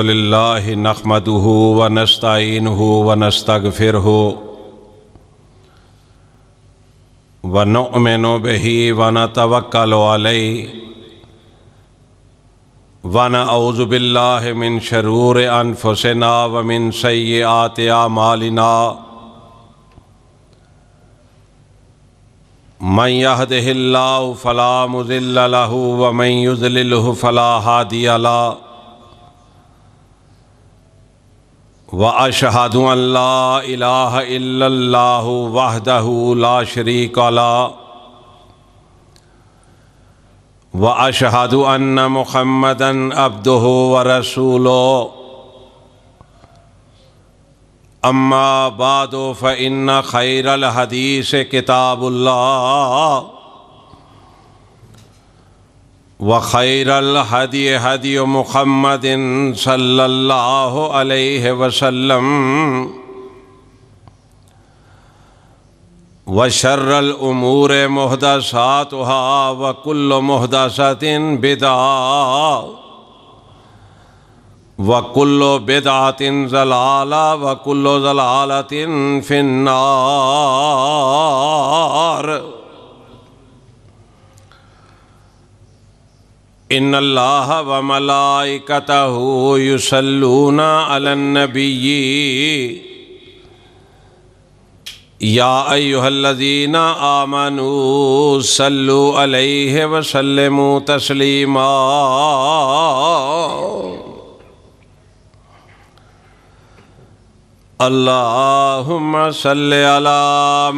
लिल्लाहि नहमदुहु व नस्तईनुहु व नस्तगफिरुहु व नुअमिनु बिही व नतवक्कलु अलैहि व नऊज़ु बिल्लाहि मिन शरूरि अनफुसिना व मिन सय्यिआति अमालिना मन यहदिहिल्लाहु फला मुज़िल्ल लहु व मन युज़लिलहु फला हादिय लहु व अशहदु अन ला इलाहा इल्लल्लाहु वहदहु ला शरीका लहु व अशहदु अन्न मुहम्मदन अब्दुहु व रसूलुहु अम्मा बादु फ़इन्न खैरल हदीस किताबुल्लाह व खैरल हदी हदी मुहम्मदिन सल्लल्लाहु अलैहि वसल्लम व शर्रल उमूर मुहदसातुहा व कुल्लु मुहदसतिन बिदअह व कुल्लु बिदअतिन ज़लाला व कुल्लु ज़लालतिन फिन्नार। इन्नल्लाह व मलाइकतहु युसल्लूना अलन नबिय्यि या अय्युहल्लज़ीना आमनू सल्लु अलैहि व सल्लिमू तस्लीमा। अल्लाहुम्मा सल्लि अला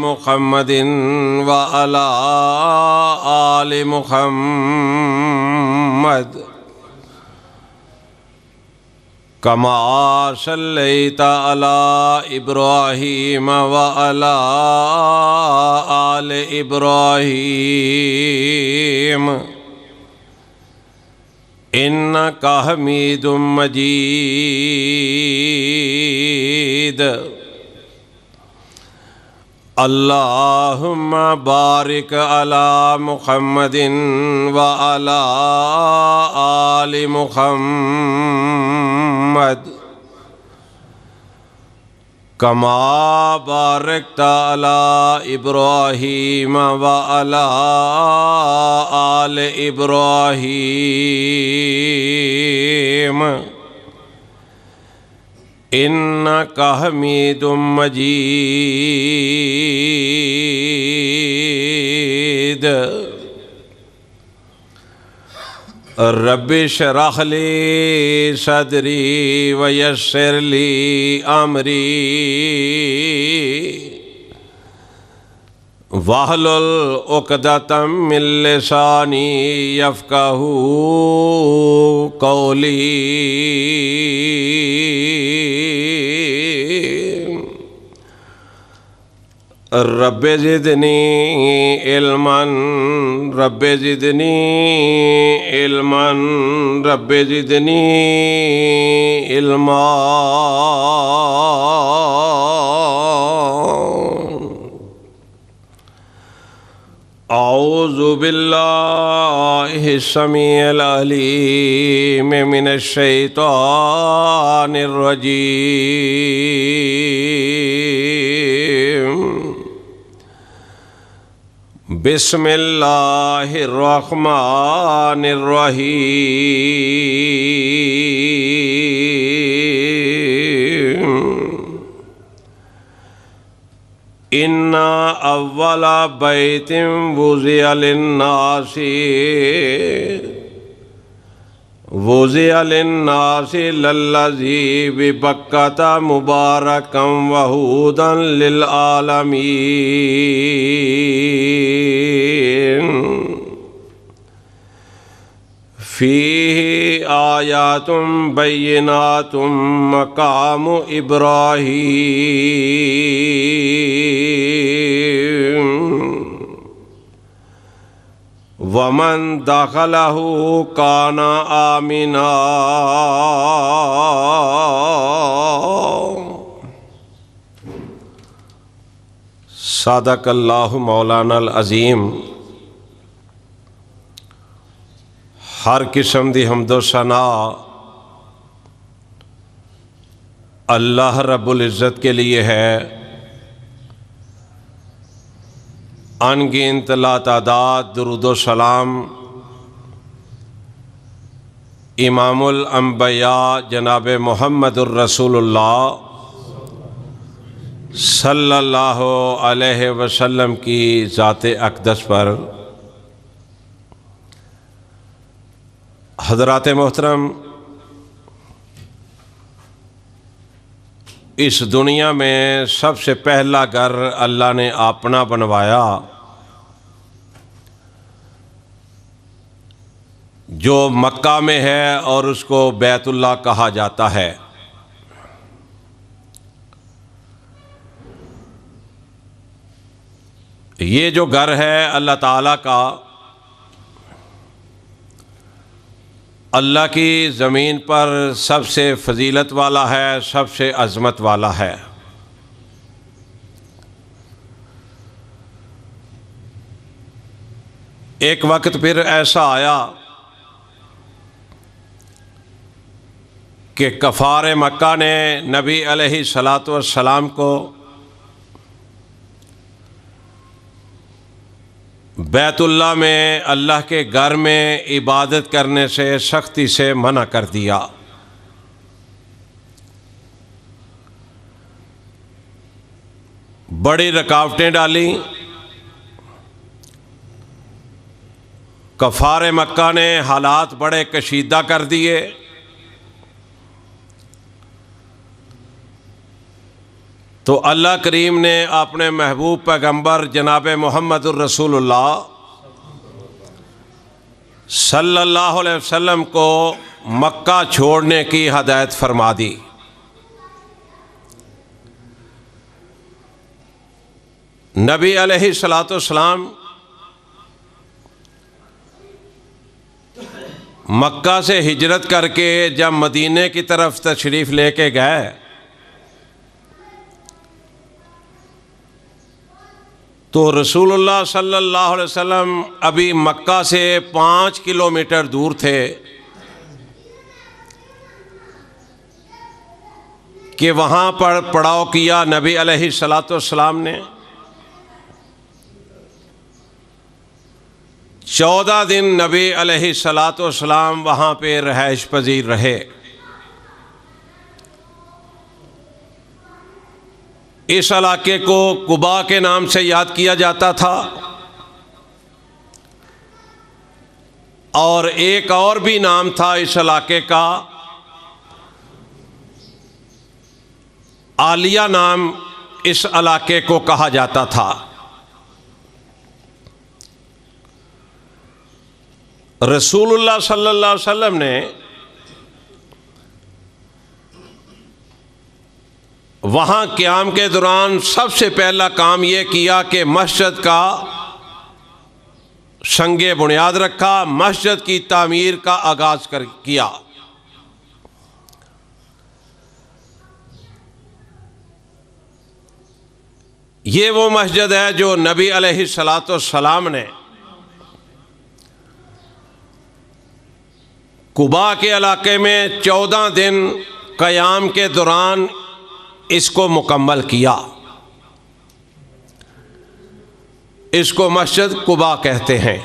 मुहम्मदिन व अला आलि मुहम्मद कमा सल्लैता अला इब्राहीम व अला आलि इब्राहीम इन्नका हमीदुम मजीद। अल्लाहुम्मा बारिक अला मुहम्मदिन व अला आलि मुहम्मद कमा बारकता अला इब्राहीम व अला आलि इब्राहीम इन्नका हमीदुम मजीद। रब्बि शरह ली सदरी व यस्सिर ली अमरी वहलुल उक़दतम मिन लिसानी यफ़क़हू क़ौली। रब्बे ज़िदनी इल्मन रब्बे ज़िदनी इल्मन रब्बे ज़िदनी इल्मा। औज़ु बिल्लाहि समीइल अलीम मिनश शैतानिर रजीम। बिस्मिल्लाहिर रहमानिर रहीम। इन्ना अव्वला बैतिन वुज़िअ लिन्नासि लल्लज़ी बिबक्कता मुबारकम व हुदन लिल आलमीन। फ़ीहि आयातुम बय्यिनातुम मक़ामु इब्राहीम वमन दखलहु काना आमिना। सदक़ल्लाहु मौलानल अज़ीम। हर किस्म दी हम्दो सना अल्लाह रब्बुल इज़्ज़त के लिए है अनगिनत लातादाद दुरूद व सलाम इमामुल अंबिया जनाब मुहम्मदुर रसूलुल्लाह सल्लल्लाहु अलैहि वसल्लम की ज़ात अक़दस पर। हज़रात मोहतरम, इस दुनिया में सबसे पहला घर अल्लाह ने अपना बनवाया जो मक्का में है और उसको बैतुल्लाह कहा जाता है। ये जो घर है अल्लाह ताला का, अल्लाह की ज़मीन पर सबसे फजीलत वाला है, सबसे अज़मत वाला है। एक वक्त फिर ऐसा आया कि कफ़ार मक्का ने नबी अलैहिस्सलातु वस्सलाम को बैतुल्लाह में अल्लाह के घर में इबादत करने से सख्ती से मना कर दिया। बड़ी रुकावटें डाली। कफ़ार मक्का ने हालात बड़े कशीदा कर दिए। तो अल्लाह करीम ने अपने महबूब पैगंबर जनाब मुहम्मदुर रसूलुल्लाह सल्लल्लाहु अलैहि वसल्लम को मक्का छोड़ने की हदायत फरमा दी। नबी अलैहिस्सलातु वस्सलाम मक्का से हिजरत करके जब मदीने की तरफ तशरीफ़ लेके गए तो रसूलुल्लाह सल्लल्लाहु अलैहि वसल्लम अभी मक्का से 5 किलोमीटर दूर थे कि वहाँ पर पड़ाव किया नबी अलैहिस्सलातु वस्सलाम ने। 14 दिन नबी अलैहिस्सलातु वस्सलाम वहाँ पे रहाइश पजीर रहे। इस इलाके को कुबा के नाम से याद किया जाता था और एक और भी नाम था इस इलाके का, आलिया नाम इस इलाके को कहा जाता था। रसूलुल्लाह सल्लल्लाहु अलैहि वसल्लम ने वहाँ क़याम के दौरान सबसे पहला काम ये किया कि मस्जिद का संगे बुनियाद रखा, मस्जिद की तामीर का आगाज़ किया। ये वो मस्जिद है जो नबी अलैहिस्सलातु वस्सलाम ने कुबा के इलाके में 14 दिन क़याम के दौरान इसको मुकम्मल किया। इसको मस्जिद कुबा कहते हैं।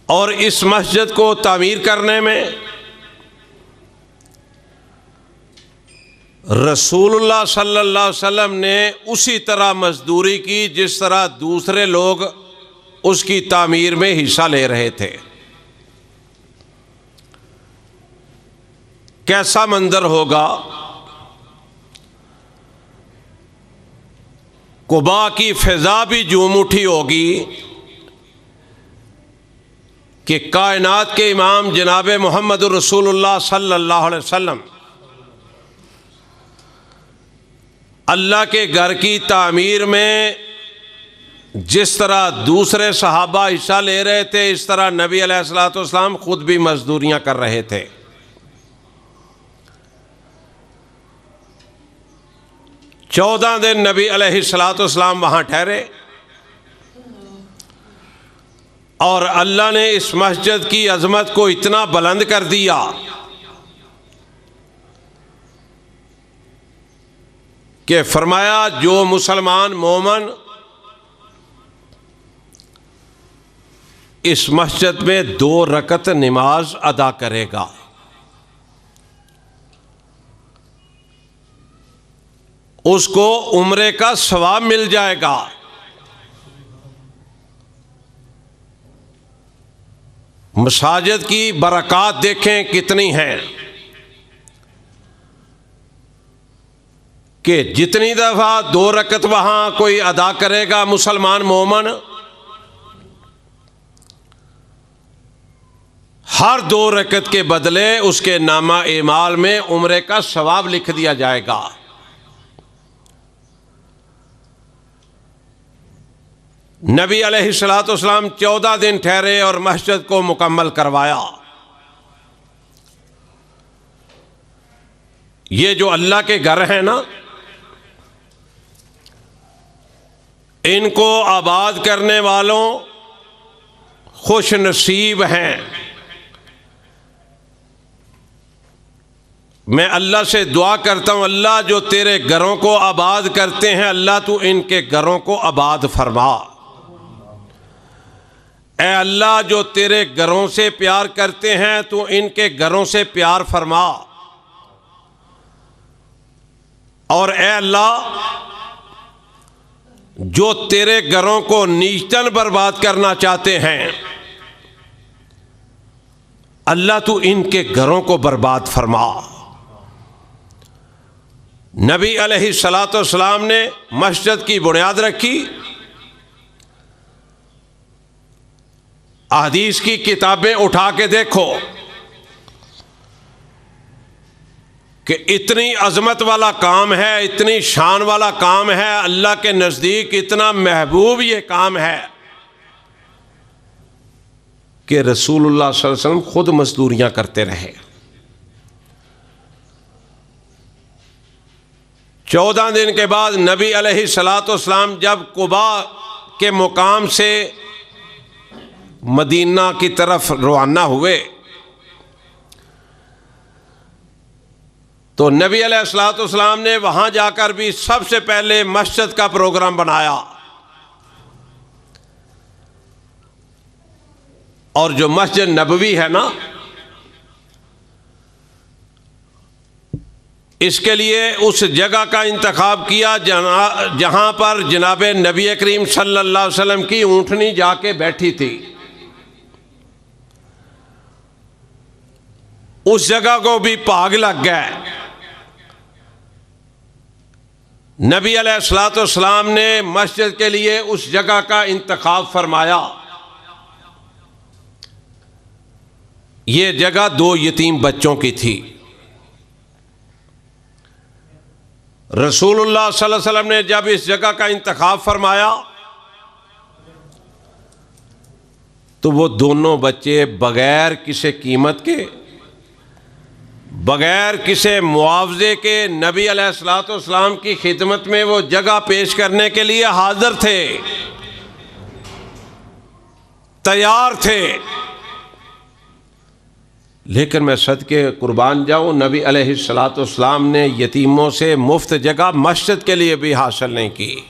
और इस मस्जिद को तामीर करने में रसूलुल्लाह सल्लल्लाहु अलैहि वसल्लम ने उसी तरह मजदूरी की जिस तरह दूसरे लोग उसकी तामीर में हिस्सा ले रहे थे। कैसा मंजर होगा, कुबा की फ़िज़ा भी झूम उठी होगी कि कायनात के इमाम जनाब मुहम्मदुर रसूलुल्लाह सल्लल्लाहु अलैहि वसल्लम अल्लाह के घर की तामीर में जिस तरह दूसरे सहाबा हिस्सा ले रहे थे, इस तरह नबी अलैहिस्सलातु वस्सलाम खुद भी मजदूरियां कर रहे थे। 14 दिन नबी अलैहिस्सलातु वस्सलाम वहाँ ठहरे और अल्लाह ने इस मस्जिद की अज़मत को इतना बुलंद कर दिया कि फरमाया जो मुसलमान मोमन इस मस्जिद में 2 रकत नमाज अदा करेगा, उसको उम्रे का सवाब मिल जाएगा। मसाजिद की बरक़ात देखें कितनी हैं कि जितनी दफ़ा 2 रकत वहाँ कोई अदा करेगा मुसलमान मोमन, हर 2 रकत के बदले उसके नामा एमाल में उम्रे का सवाब लिख दिया जाएगा। नबी अलैहिस्सलाम 14 दिन ठहरे और मस्जिद को मुकम्मल करवाया। ये जो अल्लाह के घर हैं ना, इनको आबाद करने वालों खुश नसीब हैं। मैं अल्लाह से दुआ करता हूँ, अल्लाह जो तेरे घरों को आबाद करते हैं, अल्लाह तू इनके घरों को आबाद फरमा। ऐ अल्लाह जो तेरे घरों से प्यार करते हैं, तू इनके घरों से प्यार फरमा। और ऐ अल्लाह जो तेरे घरों को नीचतन बर्बाद करना चाहते हैं, अल्लाह तू इनके घरों को बर्बाद फरमा। नबी अलैहिस्सलाम ने मस्जिद की बुनियाद रखी। हदीस की किताबें उठा के देखो कि इतनी अजमत वाला काम है, इतनी शान वाला काम है, अल्लाह के नज़दीक इतना महबूब ये काम है कि रसूलुल्लाह सल्लल्लाहु अलैहि वसल्लम खुद मजदूरियां करते रहे। 14 दिन के बाद नबी अलैहिस्सलाम जब कुबा के मुकाम से मदीना की तरफ रवाना हुए तो नबी अलैहिस्सलाम ने वहां जाकर भी सबसे पहले मस्जिद का प्रोग्राम बनाया। और जो मस्जिद नबवी है ना, इसके लिए उस जगह का इंतखाब किया जहां पर जनाब नबी करीम सल्लल्लाहु अलैहि वसल्लम की ऊँटनी जाके बैठी थी। उस जगह को भी भाग लग गया। नबी अलैहिस्सलाम ने मस्जिद के लिए उस जगह का इंतखाब फरमाया। ये जगह 2 यतीम बच्चों की थी। रसूलुल्लाह सल्लल्लाहु अलैहि वसल्लम ने जब इस जगह का इंतखाब फरमाया तो वो दोनों बच्चे बगैर किसी कीमत के, बगैर किसी मुआवजे के नबी अलैहिस्सलाम की खिदमत में वो जगह पेश करने के लिए हाजिर थे, तैयार थे। लेकिन मैं सदके कुर्बान जाऊं, नबी अलैहिस्सलाम ने यतीमों से मुफ्त जगह मस्जिद के लिए भी हासिल नहीं की।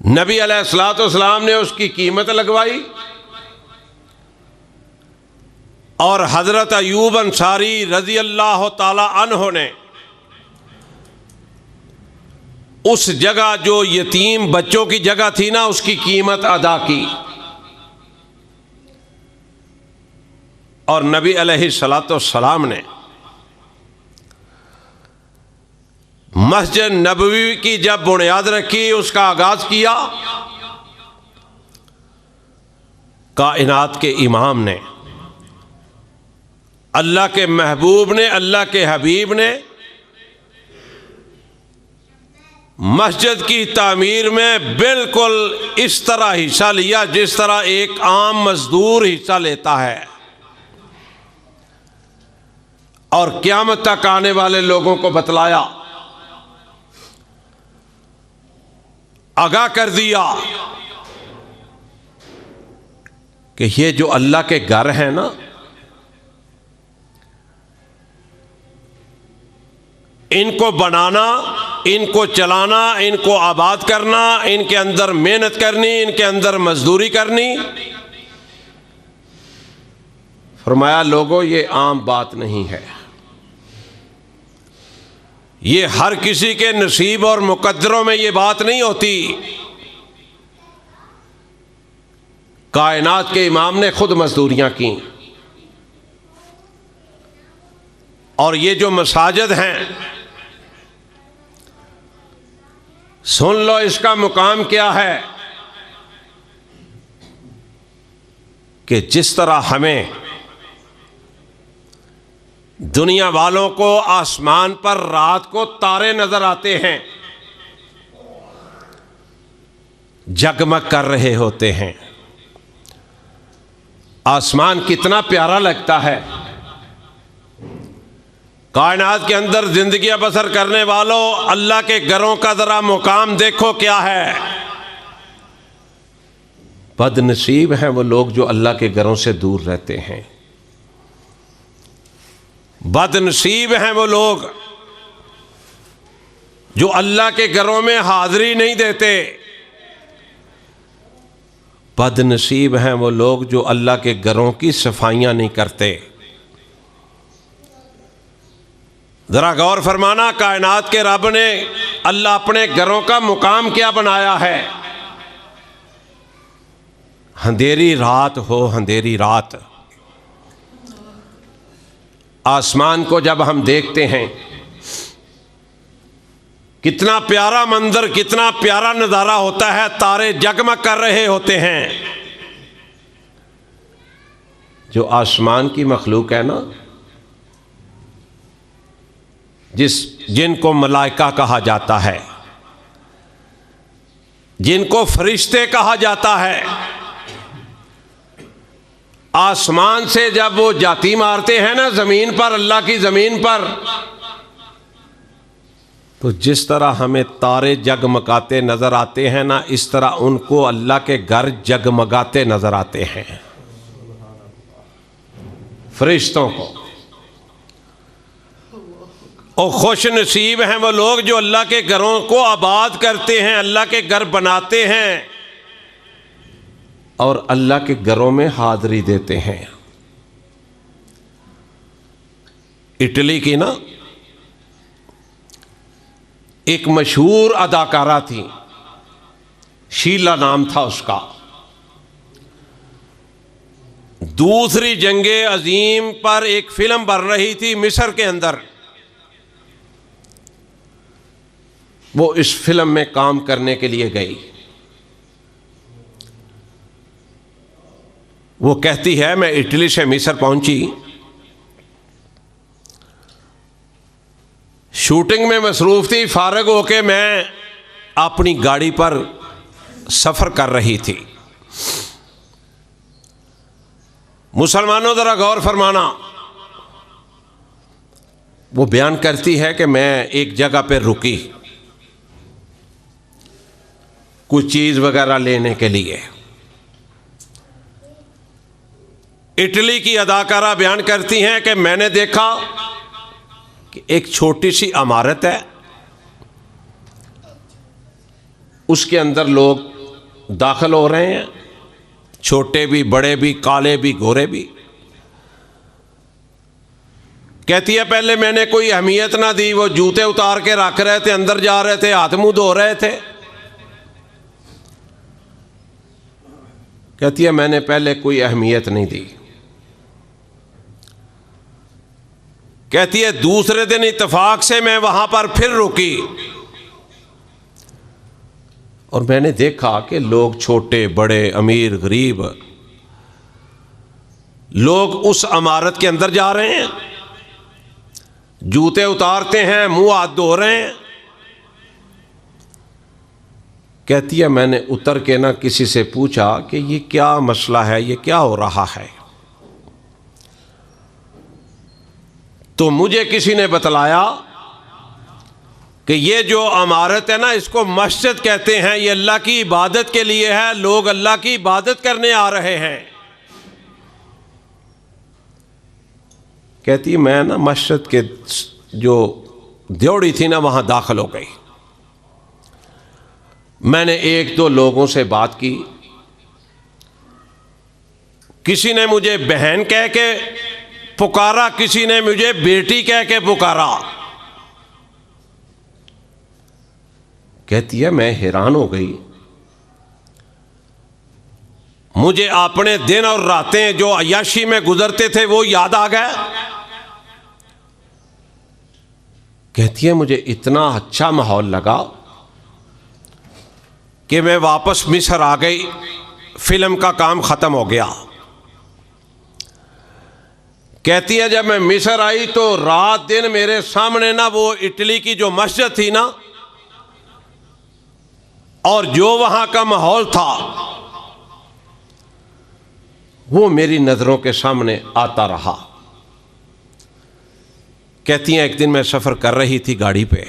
नबी अलैहिस्सलाम ने उसकी कीमत लगवाई और हजरत अयूब अंसारी रजी अल्लाह ताला अन्हो ने उस जगह जो यतीम बच्चों की जगह थी ना, उसकी कीमत अदा की। और नबी अलैहिस्सलाम ने मस्जिद नबवी की जब बुनियाद रखी, उसका आगाज किया, कायनात के इमाम ने, अल्लाह के महबूब ने, अल्लाह के हबीब ने मस्जिद की तामीर में बिल्कुल इस तरह हिस्सा लिया जिस तरह एक आम मजदूर हिस्सा लेता है। और क़यामत तक आने वाले लोगों को बतलाया, आगाह कर दिया कि ये जो अल्लाह के घर हैं ना, इनको बनाना, इनको चलाना, इनको आबाद करना, इनके अंदर मेहनत करनी, इनके अंदर मजदूरी करनी। फरमाया लोगों, ये आम बात नहीं है, ये हर किसी के नसीब और मुकद्दरों में ये बात नहीं होती। कायनात के इमाम ने खुद मजदूरियां की। और ये जो मसाजिद हैं, सुन लो इसका मुकाम क्या है कि जिस तरह हमें दुनिया वालों को आसमान पर रात को तारे नजर आते हैं, जगमग कर रहे होते हैं। आसमान कितना प्यारा लगता है। कायनात के अंदर जिंदगियां बसर करने वालों, अल्लाह के घरों का जरा मुकाम देखो क्या है। बदनसीब हैं वो लोग जो अल्लाह के घरों से दूर रहते हैं। बदनसीब हैं वो लोग जो अल्लाह के घरों में हाजिरी नहीं देते। बदनसीब हैं वो लोग जो अल्लाह के घरों की सफाइयां नहीं करते। जरा गौर फरमाना, कायनात के रब ने, अल्लाह अपने घरों का मुकाम क्या बनाया है। अंधेरी रात हो, अंधेरी रात, आसमान को जब हम देखते हैं, कितना प्यारा मंजर, कितना प्यारा नज़ारा होता है। तारे जगमग कर रहे होते हैं। जो आसमान की मखलूक है ना, जिनको मलाइका कहा जाता है, जिनको फरिश्ते कहा जाता है, आसमान से जब वो जाती मारते हैं ना जमीन पर, अल्लाह की जमीन पर, तो जिस तरह हमें तारे जगमगाते नजर आते हैं ना, इस तरह उनको अल्लाह के घर जगमगाते नजर आते हैं, फरिश्तों को। और खुश नसीब हैं वो लोग जो अल्लाह के घरों को आबाद करते हैं, अल्लाह के घर बनाते हैं और अल्लाह के घरों में हाजिरी देते हैं। इटली की ना एक मशहूर अदाकारा थी, शीला नाम था उसका। दूसरी जंगे अजीम पर एक फिल्म बन रही थी मिस्र के अंदर। वो इस फिल्म में काम करने के लिए गई। वो कहती है, मैं इटली से मिस्र पहुंची, शूटिंग में मसरूफ थी, फारग होके मैं अपनी गाड़ी पर सफर कर रही थी। मुसलमानों जरा गौर फरमाना, वो बयान करती है कि मैं एक जगह पर रुकी कुछ चीज वगैरह लेने के लिए। इटली की अदाकारा बयान करती हैं कि मैंने देखा कि एक छोटी सी इमारत है, उसके अंदर लोग दाखिल हो रहे हैं, छोटे भी, बड़े भी, काले भी, गोरे भी। कहती है पहले मैंने कोई अहमियत ना दी, वो जूते उतार के रख रहे थे, अंदर जा रहे थे, हाथ मुंह धो रहे थे। कहती है मैंने पहले कोई अहमियत नहीं दी। कहती है दूसरे दिन इत्तेफाक से मैं वहां पर फिर रुकी और मैंने देखा कि लोग छोटे बड़े, अमीर गरीब, लोग उस इमारत के अंदर जा रहे हैं, जूते उतारते हैं, मुंह हाथ धो रहे हैं। कहती है मैंने उतर के ना किसी से पूछा कि ये क्या मसला है, ये क्या हो रहा है। तो मुझे किसी ने बतलाया कि ये जो इमारत है ना, इसको मस्जिद कहते हैं, ये अल्लाह की इबादत के लिए है, लोग अल्लाह की इबादत करने आ रहे हैं। कहती मैं ना मस्जिद के जो ड्योढ़ी थी ना, वहाँ दाखिल हो गई। मैंने एक दो लोगों से बात की, किसी ने मुझे बहन कह के पुकारा, किसी ने मुझे बेटी कह के पुकारा। कहती है मैं हैरान हो गई, मुझे अपने दिन और रातें जो अय्याशी में गुजरते थे वो याद आ गए। कहती है मुझे इतना अच्छा माहौल लगा कि मैं वापस मिस्र आ गई, फिल्म का काम ख़त्म हो गया। कहती है जब मैं मिस्र आई तो रात दिन मेरे सामने ना वो इटली की जो मस्जिद थी ना, और जो वहाँ का माहौल था वो मेरी नज़रों के सामने आता रहा। कहती हैं एक दिन मैं सफ़र कर रही थी गाड़ी पे,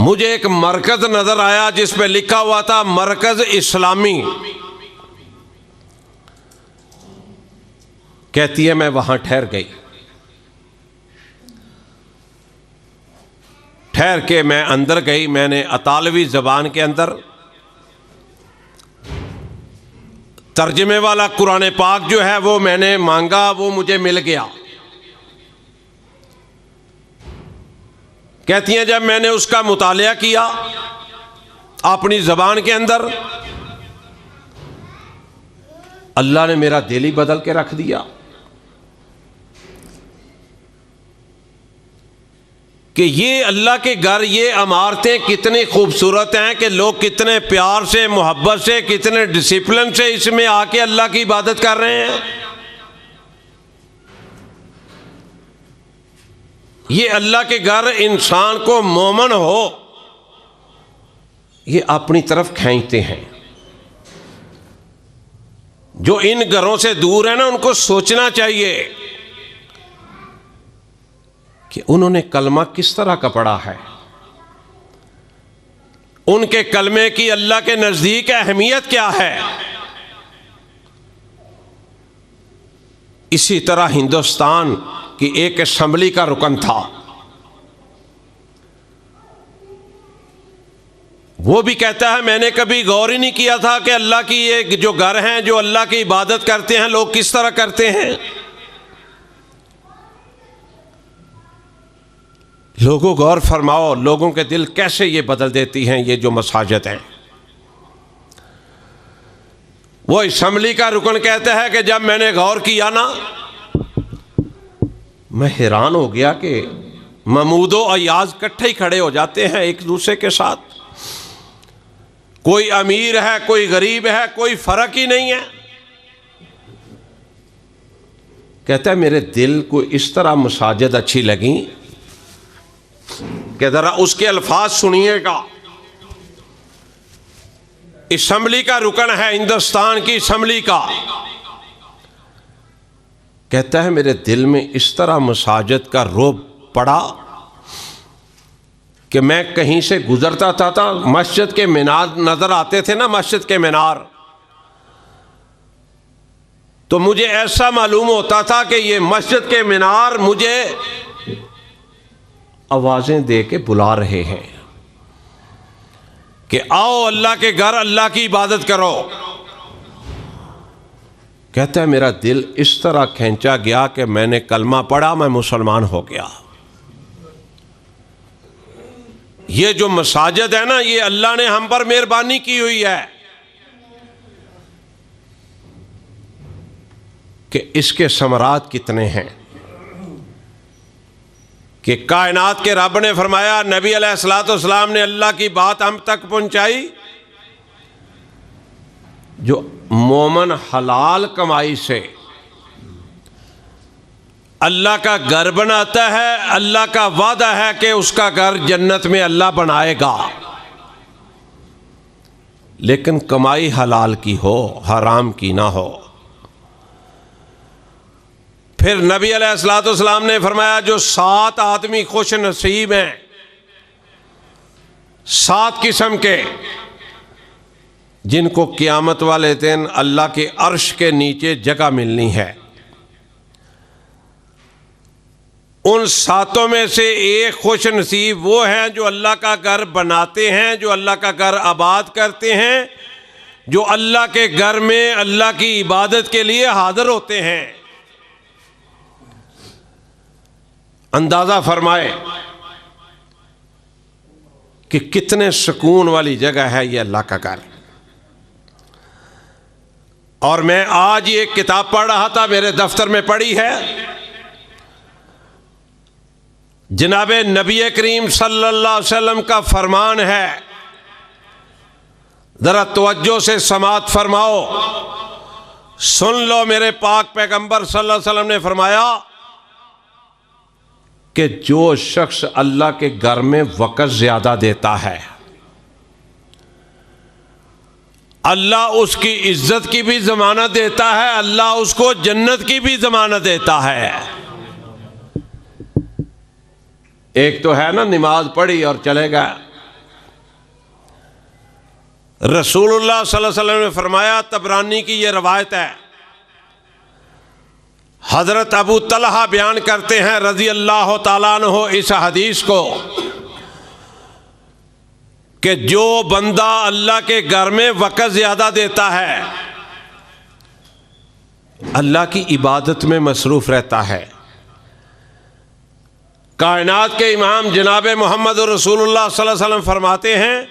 मुझे एक मरकज़ नज़र आया जिस पे लिखा हुआ था मरकज़ इस्लामी। कहती है मैं वहाँ ठहर गई, ठहर के मैं अंदर गई। मैंने अतालवी ज़बान के अंदर तर्जमे वाला कुरान पाक जो है वो मैंने मांगा, वो मुझे मिल गया। कहती हैं जब मैंने उसका मुतालिया किया अपनी ज़बान के अंदर, अल्लाह ने मेरा दिल ही बदल के रख दिया कि ये अल्लाह के घर, ये इमारतें कितनी खूबसूरत हैं कि लोग कितने प्यार से, मोहब्बत से, कितने डिसिप्लिन से इसमें आके अल्लाह की इबादत कर रहे हैं। ये अल्लाह के घर इंसान को मोमन हो ये अपनी तरफ खींचते हैं। जो इन घरों से दूर है ना, उनको सोचना चाहिए कि उन्होंने कलमा किस तरह का पढ़ा है, उनके कलमे की अल्लाह के नज़दीक अहमियत क्या है। इसी तरह हिंदुस्तान की एक असम्बली का रुकन था, वो भी कहता है मैंने कभी गौर ही नहीं किया था कि अल्लाह की ये जो घर हैं, जो अल्लाह की इबादत करते हैं, लोग किस तरह करते हैं। लोगों गौर फरमाओ, लोगों के दिल कैसे ये बदल देती हैं ये जो मसाजिद हैं। वो असम्बली का रुकन कहता है कि जब मैंने गौर किया ना, मैं हैरान हो गया कि महमूदो अयाज इकट्ठे ही खड़े हो जाते हैं एक दूसरे के साथ। कोई अमीर है, कोई गरीब है, कोई फर्क ही नहीं है। कहता है मेरे दिल को इस तरह मसाजिद अच्छी लगी कि जरा उसके अल्फाज सुनिएगा। असम्बली का रुकन है, हिंदुस्तान की असम्बली का। कहता है मेरे दिल में इस तरह मसाजिद का रोब पड़ा कि मैं कहीं से गुजरता था मस्जिद के मीनार नजर आते थे ना, मस्जिद के मीनार, तो मुझे ऐसा मालूम होता था कि ये मस्जिद के मीनार मुझे आवाजें दे के बुला रहे हैं कि आओ अल्लाह के घर, अल्लाह की इबादत करो। कहता है मेरा दिल इस तरह खींचा गया कि मैंने कलमा पढ़ा, मैं मुसलमान हो गया। ये जो मसाजिद है ना, ये अल्लाह ने हम पर मेहरबानी की हुई है कि इसके समरात कितने हैं कि कायनात के रब ने फरमाया, नबी अलैहिस्सलाम ने अल्लाह की बात हम तक पहुंचाई। जो मोमन हलाल कमाई से अल्लाह का घर बनाता है, अल्लाह का वादा है कि उसका घर जन्नत में अल्लाह बनाएगा, लेकिन कमाई हलाल की हो, हराम की ना हो। फिर नबी अलैहिस्सलाम ने फरमाया जो 7 आदमी खुश नसीब हैं, 7 किस्म के, जिनको क़यामत वाले दिन अल्लाह के अर्श के नीचे जगह मिलनी है। उन 7 में से एक खुश नसीब वो हैं जो अल्लाह का घर बनाते हैं, जो अल्लाह का घर आबाद करते हैं, जो अल्लाह के घर में अल्लाह की इबादत के लिए हाजिर होते हैं। अंदाजा फरमाए कि कितने सुकून वाली जगह है ये अल्लाह का घर। और मैं आज ये किताब पढ़ रहा था, मेरे दफ्तर में पड़ी है, जनाब नबी करीम सल्लल्लाहु अलैहि वसल्लम का फरमान है। जरा तवज्जो से समात फरमाओ, सुन लो। मेरे पाक पैगंबर सल्लल्लाहु अलैहि वसल्लम ने फरमाया कि जो शख्स अल्लाह के घर में वक़्त ज्यादा देता है, अल्लाह उसकी इज्जत की भी जमानत देता है, अल्लाह उसको जन्नत की भी जमानत देता है। एक तो है ना नमाज पढ़ी और चले गए। रसूलुल्लाह सल्लल्लाहु अलैहि वसल्लम ने फरमाया, तबरानी की ये रवायत है, हजरत अबू तलहा बयान करते हैं रजी अल्लाह ताला अन्हु इस हदीस को, कि जो बंदा अल्लाह के घर में वक़्त ज़्यादा देता है, अल्लाह की इबादत में मसरूफ़ रहता है, कायनात के इमाम जनाब मोहम्मद रसूलुल्लाह सल्लल्लाहु अलैहि वसल्लम फरमाते हैं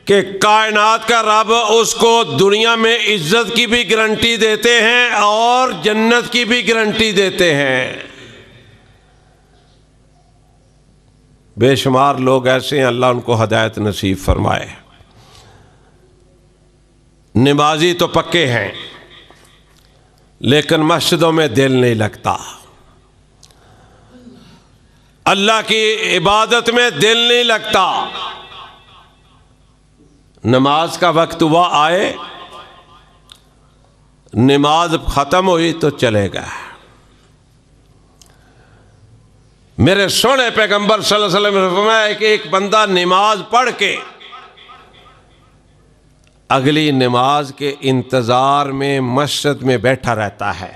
कि कायनात का रब उसको दुनिया में इज्जत की भी गारंटी देते हैं और जन्नत की भी गारंटी देते हैं। बेशुमार लोग ऐसे हैं, अल्लाह उनको हदायत नसीब फरमाए। नमाजी तो पक्के हैं लेकिन मस्जिदों में दिल नहीं लगता, अल्लाह की इबादत में दिल नहीं लगता। नमाज का वक्त हुआ आए, नमाज ख़त्म हुई तो चले गए। मेरे सोने पैगंबर सल्लल्लाहु अलैहि वसल्लम ने फरमाया कि एक बंदा नमाज पढ़ के अगली नमाज के इंतज़ार में मस्जिद में बैठा रहता है।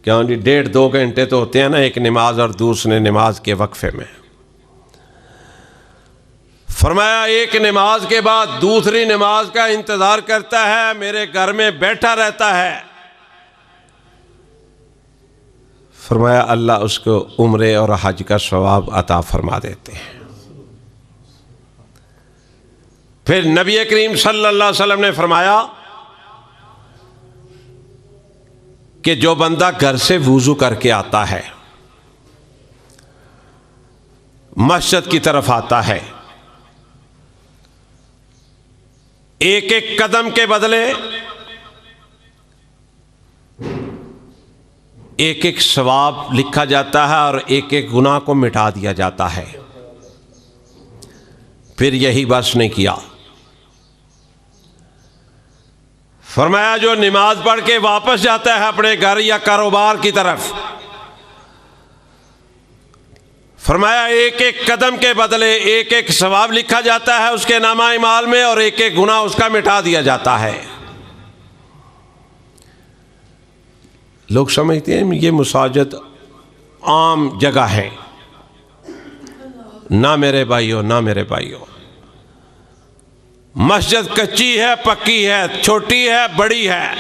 क्यों जी, 1.5-2 घंटे तो होते हैं ना एक नमाज और दूसरे नमाज के वक्फे में। फरमाया एक नमाज के बाद दूसरी नमाज का इंतज़ार करता है, मेरे घर में बैठा रहता है। फरमाया अल्लाह उसको उम्रे और हज का सवाब अता फरमा देते हैं। फिर नबी करीम सल्लल्लाहु अलैहि वसल्लम ने फरमाया कि जो बंदा घर से वुज़ू करके आता है, मस्जिद की तरफ आता है, एक एक कदम के बदले एक एक सवाब लिखा जाता है और एक एक गुनाह को मिटा दिया जाता है। फिर यही बस नहीं किया, फरमाया जो नमाज पढ़ के वापस जाता है अपने घर या कारोबार की तरफ, फरमाया एक एक कदम के बदले एक एक सवाब लिखा जाता है उसके नामा इमाल में और एक एक गुनाह उसका मिटा दिया जाता है। लोग समझते हैं ये मसाजिद आम जगह है। ना मेरे भाइयों, ना मेरे भाइयों, मस्जिद कच्ची है, पक्की है, छोटी है, बड़ी है,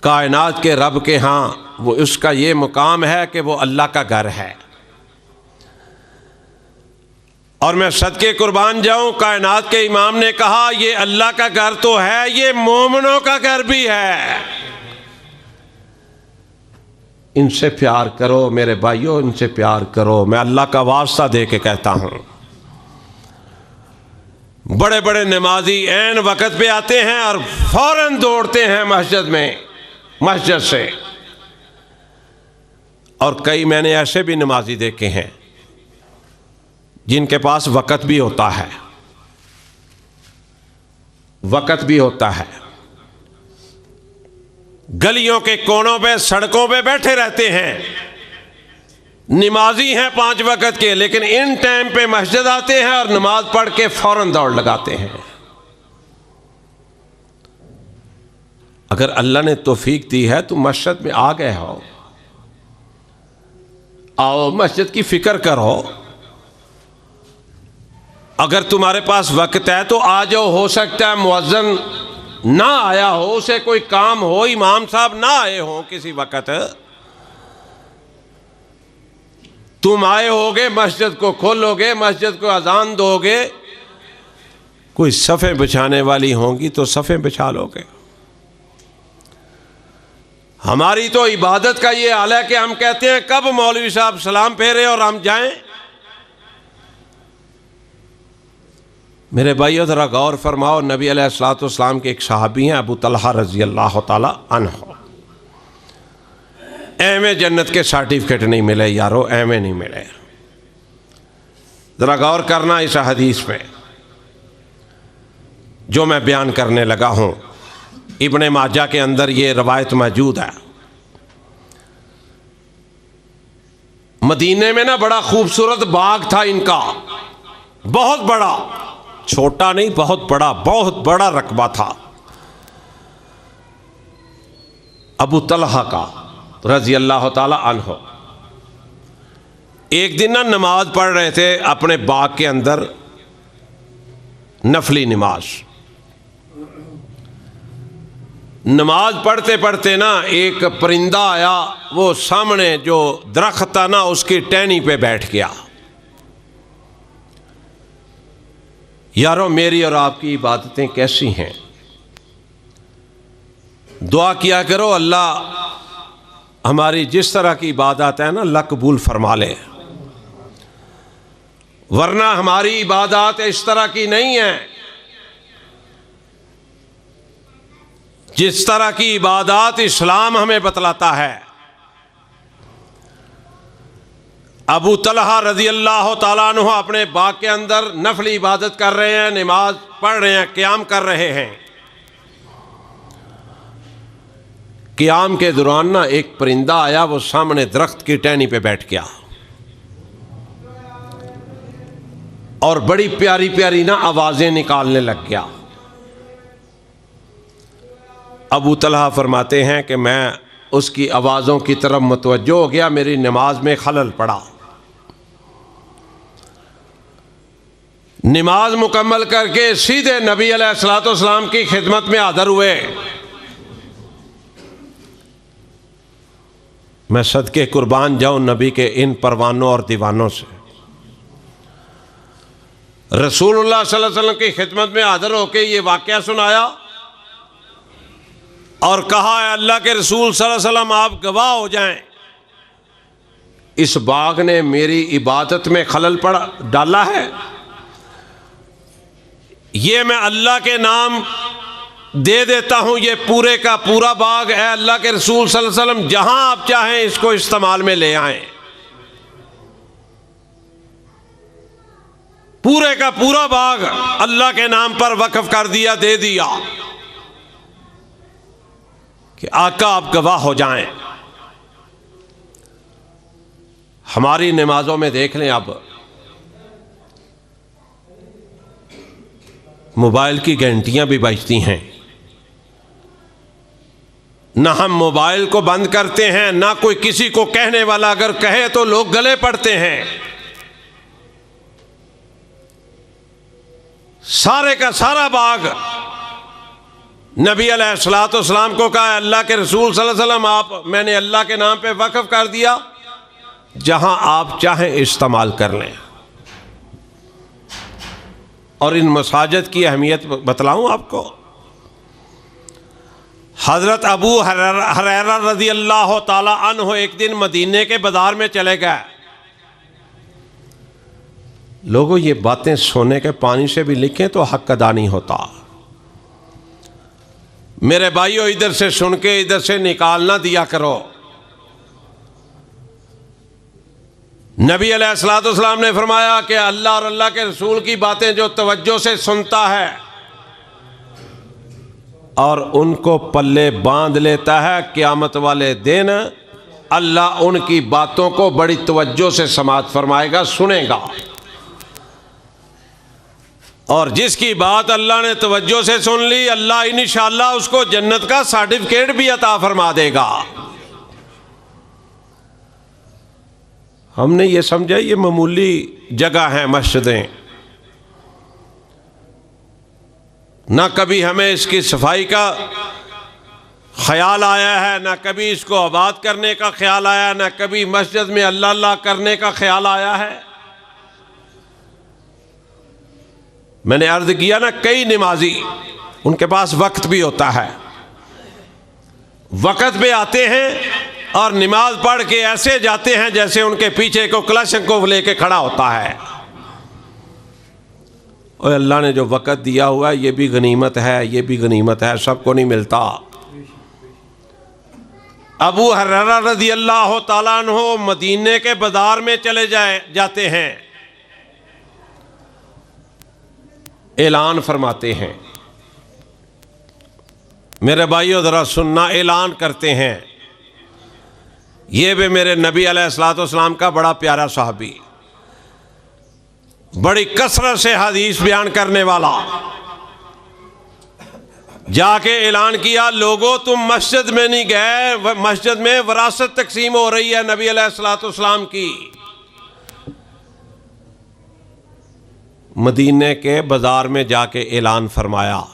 कायनात के रब के यहाँ वो उसका ये मुकाम है कि वो अल्लाह का घर है। और मैं सदके कुर्बान जाऊं, कायनात के इमाम ने कहा ये अल्लाह का घर तो है, ये मोमिनों का घर भी है। इनसे प्यार करो मेरे भाइयों, इनसे प्यार करो। मैं अल्लाह का वास्ता दे के कहता हूं, बड़े बड़े नमाजी ऐन वक़्त पे आते हैं और फौरन दौड़ते हैं मस्जिद से। और कई मैंने ऐसे भी नमाजी देखे हैं जिनके पास वक़्त भी होता है, गलियों के कोनों पे, सड़कों पे बैठे रहते हैं, नमाजी हैं 5 वक़्त के, लेकिन इन टाइम पे मस्जिद आते हैं और नमाज पढ़ के फौरन दौड़ लगाते हैं। अगर अल्लाह ने तौफीक दी है तो मस्जिद में आ गए हो, आओ मस्जिद की फिक्र करो। अगर तुम्हारे पास वक्त है तो आ जाओ। हो सकता है मुअज्जिन ना आया हो, उसे कोई काम हो, इमाम साहब ना आए हो किसी वक्त, तुम आए होगे, मस्जिद को खोलोगे, मस्जिद को अजान दोगे, कोई सफ़े बिछाने वाली होंगी तो सफ़े बिछा लोगे। हमारी तो इबादत का ये हाल है कि हम कहते हैं कब मौलवी साहब सलाम फेरे और हम जाएं। मेरे भाइयों ज़रा गौर फरमाओ, नबी अलैहिस्सलाम के एक सहाबी हैं अबू तलहा रज़ी अल्लाह ताला अन्हु, एवं जन्नत के सर्टिफिकेट नहीं मिले यारो, एवं नहीं मिले। ज़रा गौर करना इस हदीस में जो मैं बयान करने लगा हूँ। इब्ने माजा के अंदर ये रवायत मौजूद है। मदीने में ना बड़ा खूबसूरत बाग था इनका, बहुत बड़ा, छोटा नहीं, बहुत बड़ा रकबा था अबू तलहा का रजी अल्लाह ताला अन्हु। एक दिन ना नमाज पढ़ रहे थे अपने बाग के अंदर, नफली नमाज पढ़ते पढ़ते ना एक परिंदा आया, वो सामने जो दरख्त था ना उसकी टहनी पे बैठ गया। यारो मेरी और आपकी इबादतें कैसी हैं? दुआ किया करो अल्लाह हमारी जिस तरह की इबादत है ना अल्लाह कबूल फरमा ले, वरना हमारी इबादत इस तरह की नहीं है जिस तरह की इबादत इस्लाम हमें बतलाता है। अबू तलहा रजी अल्लाह ताला अन्हु अपने बाग के अंदर नफली इबादत कर रहे हैं, नमाज पढ़ रहे हैं, क़याम कर रहे हैं। क़याम के दौरान ना एक परिंदा आया, वो सामने दरख्त की टहनी पे बैठ गया और बड़ी प्यारी प्यारी ना आवाज़ें निकालने लग गया। अबू तलहा फरमाते हैं कि मैं उसकी आवाज़ों की तरफ मुतवज्जो हो गया, मेरी नमाज में खलल पड़ा। नमाज मुकम्मल करके सीधे नबी अलैहिस्सलाम की खिदमत में हाज़िर हुए। मैं सदके कुर्बान जाऊं नबी के इन परवानों और दीवानों से। रसूलुल्लाह सल्लल्लाहु अलैहि वसल्लम की खिदमत में हाज़िर होकर ये वाक़या सुनाया और कहा है अल्लाह के रसूल सल्लल्लाहु अलैहि वसल्लम आप गवाह हो जाएं, इस बाग ने मेरी इबादत में खलल डाला है। ये मैं अल्लाह के नाम दे देता हूँ, ये पूरे का पूरा बाग है अल्लाह के रसूल सल्लल्लाहु अलैहि वसल्लम जहाँ आप चाहें इसको इस्तेमाल में ले आएं। पूरे का पूरा बाग अल्लाह के नाम पर वक्फ कर दिया, दे दिया कि आका आप गवाह हो जाएं। हमारी नमाजों में देख लें, अब मोबाइल की घंटियां भी बजती हैं, ना हम मोबाइल को बंद करते हैं, ना कोई किसी को कहने वाला अगर कहे तो लोग गले पड़ते हैं। सारे का सारा बाग नबी अलैहिस्सलाम को कहा अल्लाह के रसूल सल्लल्लाहु अलैहि वसल्लम आप, मैंने अल्लाह के नाम पे वक्फ कर दिया, जहां आप चाहें इस्तेमाल कर लें। और इन मसाजिद की अहमियत बतलाऊं आपको। हज़रत अबू हुरैरा रज़ी अल्लाह ताला अन्हु एक दिन मदीने के बाज़ार में चले गए। लोगों ये बातें सोने के पानी से भी लिखें तो हक अदा नहीं होता। मेरे भाइयों इधर से सुन के इधर से निकालना दिया करो। नबी अलैहिस्सलाम ने फरमाया कि अल्लाह और अल्लाह के रसूल की बातें जो तवज्जो से सुनता है और उनको पल्ले बांध लेता है, क़यामत वाले दिन अल्लाह उनकी बातों को बड़ी तवज्जो से समाअत फरमाएगा, सुनेगा। और जिसकी बात अल्लाह ने तवज्जो से सुन ली, अल्लाह इंशाअल्लाह उसको जन्नत का सर्टिफिकेट भी अता फरमा देगा। हमने ये समझा ये मामूली जगह है मस्जिदें, ना कभी हमें इसकी सफाई का ख्याल आया है, ना कभी इसको आबाद करने का ख्याल आया, ना कभी मस्जिद में अल्लाह अल्लाह करने का ख्याल आया है। मैंने अर्ज किया ना, कई नमाजी उनके पास वक्त भी होता है, वक्त पे आते हैं और नमाज पढ़ के ऐसे जाते हैं जैसे उनके पीछे को क्लशंकोव लेके खड़ा होता है। और अल्लाह ने जो वक़्त दिया हुआ ये भी गनीमत है, ये भी गनीमत है, सबको नहीं मिलता। अबू हुरैरा रज़ी अल्लाह ताला अन्हु मदीने के बाजार में चले जाते हैं, ऐलान फरमाते हैं, मेरे भाइयों ज़रा सुनना, ऐलान करते हैं, ये भी मेरे नबी अलैहिस्सलाम का बड़ा प्यारा सहाबी, बड़ी कसरत से हदीस बयान करने वाला, जाके ऐलान किया, लोगों तुम मस्जिद में नहीं गए, मस्जिद में विरासत तकसीम हो रही है नबी अलैहिस्सलाम की। मदीने के बाजार में जाके ऐलान फरमाया,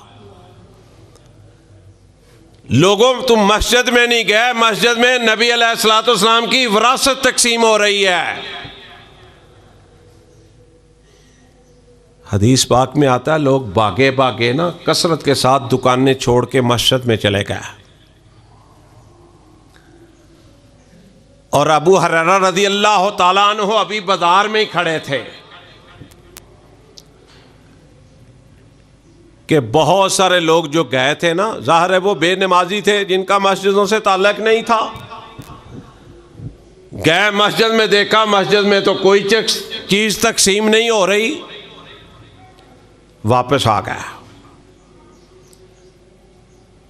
लोगों तुम मस्जिद में नहीं गए, मस्जिद में नबी अलैहिस्सलाम की विरासत तकसीम हो रही है। हदीस पाक में आता है लोग भागे भागे ना कसरत के साथ दुकानें छोड़ के मस्जिद में चले गए, और अबू हुरैरा रज़ी अल्लाह ताला अन्हु अभी बाजार में ही खड़े थे कि बहुत सारे लोग जो गए थे ना, जाहिर है वो बेनमाजी थे जिनका मस्जिदों से ताल्लुक नहीं था, गए मस्जिद में, देखा मस्जिद में तो कोई चीज़ तकसीम नहीं हो रही, वापस आ गया।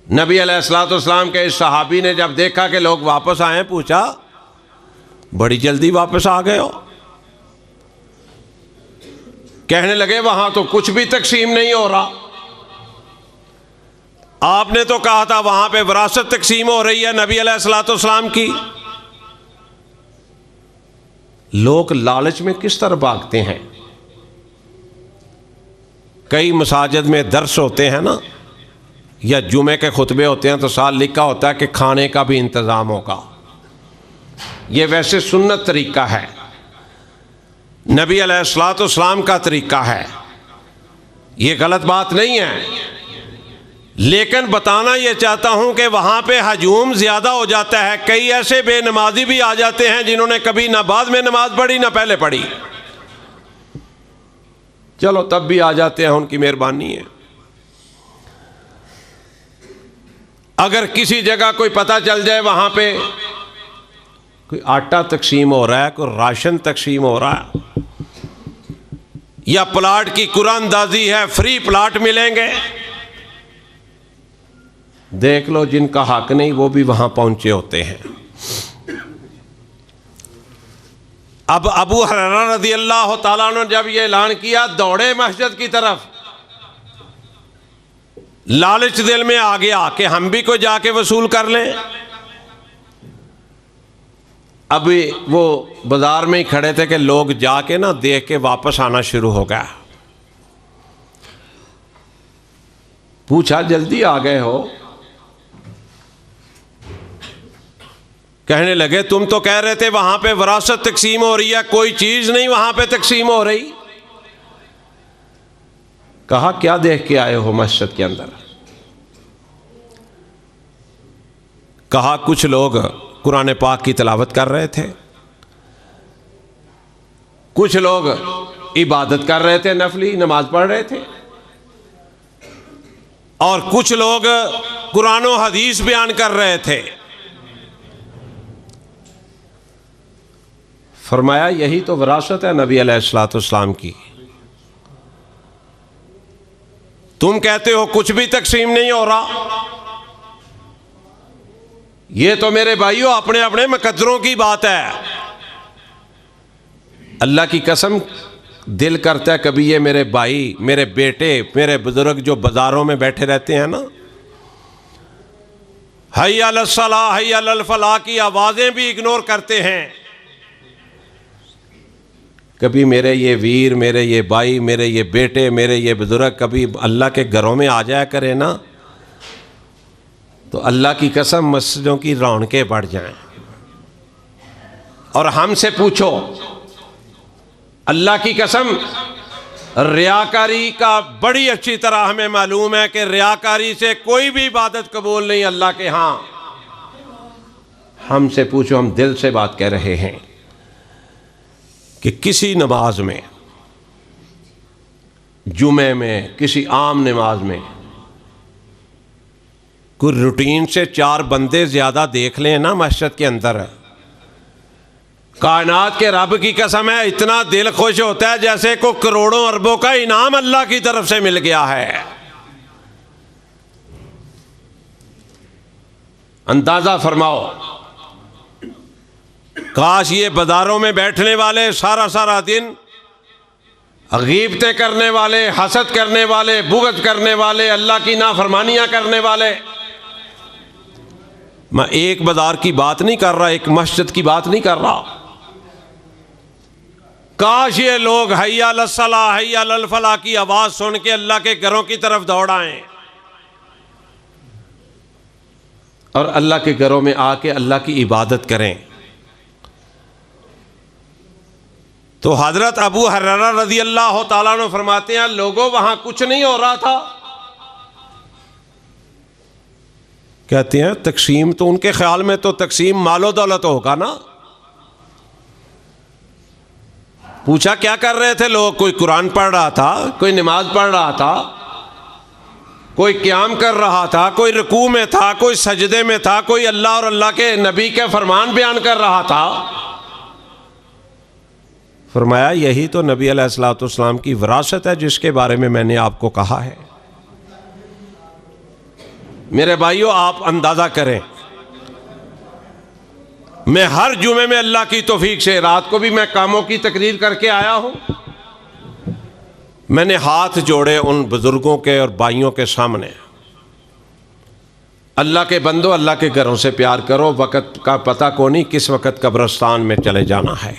नबी अलैहिस्सलाम के इस सहाबी ने जब देखा कि लोग वापस आए, पूछा बड़ी जल्दी वापस आ गए हो? कहने लगे वहां तो कुछ भी तकसीम नहीं हो रहा, आपने तो कहा था वहां पे विरासत तकसीम हो रही है नबी अलैहिस्सलाम की। लोग लालच में किस तरह भागते हैं। कई मसाजिद में दर्स होते हैं ना, या जुमे के खुतबे होते हैं तो साथ लिखा होता है कि खाने का भी इंतज़ाम होगा। ये वैसे सुन्नत तरीका है, नबी अलैहिस्सलाम का तरीका है, ये गलत बात नहीं है, लेकिन बताना ये चाहता हूं कि वहां पे हजूम ज्यादा हो जाता है। कई ऐसे बेनमाजी भी आ जाते हैं जिन्होंने कभी ना बाद में नमाज पढ़ी ना पहले पढ़ी, चलो तब भी आ जाते हैं, उनकी मेहरबानी है। अगर किसी जगह कोई पता चल जाए वहां पे कोई आटा तकसीम हो रहा है, कोई राशन तकसीम हो रहा है, या प्लाट की कुरानदाजी है, फ्री प्लाट मिलेंगे, देख लो जिनका हक नहीं वो भी वहां पहुंचे होते हैं। अब अबू हुरैरा रज़ी अल्लाह ताला अन्हु जब ये ऐलान किया, दौड़े मस्जिद की तरफ, लालच दिल में आ गया कि हम भी कोई जाके वसूल कर लें। अभी वो बाजार में ही खड़े थे कि लोग जाके ना देख के वापस आना शुरू हो गया। पूछा जल्दी आ गए हो? कहने लगे तुम तो कह रहे थे वहां पे विरासत तकसीम हो रही है, कोई चीज नहीं वहां पे तकसीम हो रही। कहा क्या देख के आए हो मस्जिद के अंदर? कहा कुछ लोग कुरान पाक की तिलावत कर रहे थे, कुछ लोग इबादत कर रहे थे, नफली नमाज पढ़ रहे थे, और कुछ लोग कुरान और हदीस बयान कर रहे थे। फरमाया यही तो विरासत है नबी अलैहिस्सलाम की। तुम कहते हो कुछ भी तकसीम नहीं हो रहा, ये तो मेरे भाइयों अपने अपने मुकद्दरों की बात है। अल्लाह की कसम दिल करता है कभी ये मेरे भाई, मेरे बेटे, मेरे बुजुर्ग जो बाज़ारों में बैठे रहते हैं ना, हय्या अलल सलाह हय्या अलल फलाह की आवाज़ें भी इग्नोर करते हैं। कभी मेरे ये वीर, मेरे ये भाई, मेरे ये बेटे, मेरे ये बुजुर्ग कभी अल्लाह के घरों में आ जाया करे ना, तो अल्लाह की कसम मस्जिदों की रौनकें बढ़ जाएं। और हमसे पूछो, अल्लाह की कसम, रियाकारी का बड़ी अच्छी तरह हमें मालूम है कि रियाकारी से कोई भी इबादत कबूल नहीं अल्लाह के यहाँ। हमसे पूछो, हम दिल से बात कह रहे हैं कि किसी नमाज में, जुमे में, किसी आम नमाज में कोई रूटीन से 4 बंदे ज़्यादा देख लें ना मस्जिद के अंदर, कायनात के रब की कसम है, इतना दिल खुश होता है जैसे को करोड़ों अरबों का इनाम अल्लाह की तरफ से मिल गया है। अंदाजा फरमाओ, काश ये बाजारों में बैठने वाले सारा सारा दिन गीबतें करने वाले, हसद करने वाले, बुग़्ज़ करने वाले, अल्लाह की नाफरमानियां करने वाले, मैं एक बाजार की बात नहीं कर रहा, एक मस्जिद की बात नहीं कर रहा, काश ये लोग हय्या अलल सलाह हय्या अलल फलाह की आवाज़ सुन के अल्लाह के घरों की तरफ दौड़ आएं और अल्लाह के घरों में आके अल्लाह की इबादत करें। तो हज़रत अबू हुरैरा रज़ी अल्लाह तआला अन्हु फरमाते हैं, लोगों वहाँ कुछ नहीं हो रहा था। कहते हैं तकसीम, तो उनके ख्याल में तो तकसीम मालो दौलत होगा ना। पूछा क्या कर रहे थे लोग? कोई कुरान पढ़ रहा था, कोई नमाज पढ़ रहा था, कोई क़याम कर रहा था, कोई रुकू में था, कोई सजदे में था, कोई अल्लाह और अल्लाह के नबी के फरमान बयान कर रहा था। फरमाया यही तो नबी अलैहिस्सलाम की विरासत है जिसके बारे में मैंने आपको कहा है। मेरे भाइयों, आप अंदाज़ा करें, मैं हर जुमे में अल्लाह की तौफीक से, रात को भी मैं कामों की तकरीर करके आया हूं, मैंने हाथ जोड़े उन बुजुर्गों के और भाइयों के सामने, अल्लाह के बंदो, अल्लाह के घरों से प्यार करो, वक़्त का पता को नहीं किस वक़्त कब्रिस्तान में चले जाना है।